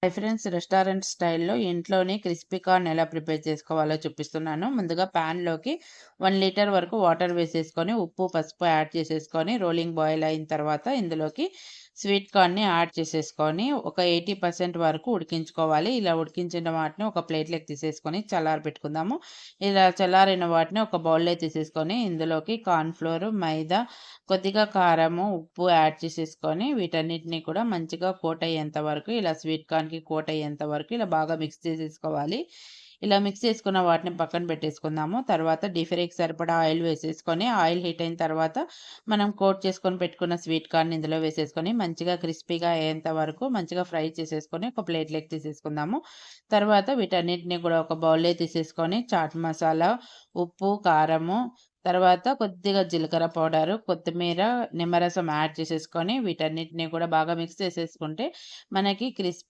Hi friends, restaurant స్టైల్‌లో ఇంట్లోనే crispy corn ఎలా ప్రిపేర్ చేసుకోవాలో చూపిస్తున్నాను. ముందుగా పాన్‌లోకి 1 లీటర్ వరకు వాటర్ వేసేసుకొని, ఉప్పు, పసుపు యాడ్ చేసేసుకొని, రోలింగ్ బాయిల్ అయిన తర్వాత ఇందులోకి స్వీట్ కార్న్‌ని యాడ్ చేసేసుకొని, ఒక 80% వరకు ఉడికించుకోవాలి. ఇలా ఉడికించిన వాటిని ఒక ప్లేట్‌లోకి తీసేసుకొని చల్లారబెట్టుకుందాము. ఇలా చల్లారిన వాటిని ఒక బౌల్‌లో తీసేసుకొని, ఇందులోకి కార్న్ ఫ్లోర్, మైదా, కొద్దిగా కారము, ఉప్పు యాడ్ చేసేసుకొని వీటన్నిటిని కూడా మంచిగా కోట్ అయ్యేంత వరకు ఇలా స్వీట్ కార్న్‌కి కోట్ అయ్యేంత వరకు ఇలా బాగా మిక్స్ చేసేసుకోవాలి. ఇలా మిక్స్ చేసుకున్న వాటిని పక్కన పెట్టేసుకుందాము. తర్వాత డీప్ ఫ్రైకి సరిపడా ఆయిల్ వేసేసుకొని, ఆయిల్ హీట్ అయిన తర్వాత మనం కోట్ చేసుకొని పెట్టుకున్న స్వీట్ కార్న్ ఇందులో వేసేసుకొని మంచిగా క్రిస్పీగా అయ్యేంత వరకు మంచిగా ఫ్రై చేసేసుకొని ఒక ప్లేట్‌లోకి తీసేసుకుందాము. తర్వాత వీటన్నిటిని కూడా ఒక బౌల్‌లో తీసేసుకొని చాట్ మసాలా, ఉప్పు, కారము, తర్వాత కొద్దిగా జీలకర్ర పౌడరు, కొత్తిమీర, నిమ్మరసం యాడ్ చేసేసుకొని వీటన్నిటిని కూడా బాగా మిక్స్ చేసేసుకుంటే మనకి క్రిస్పీ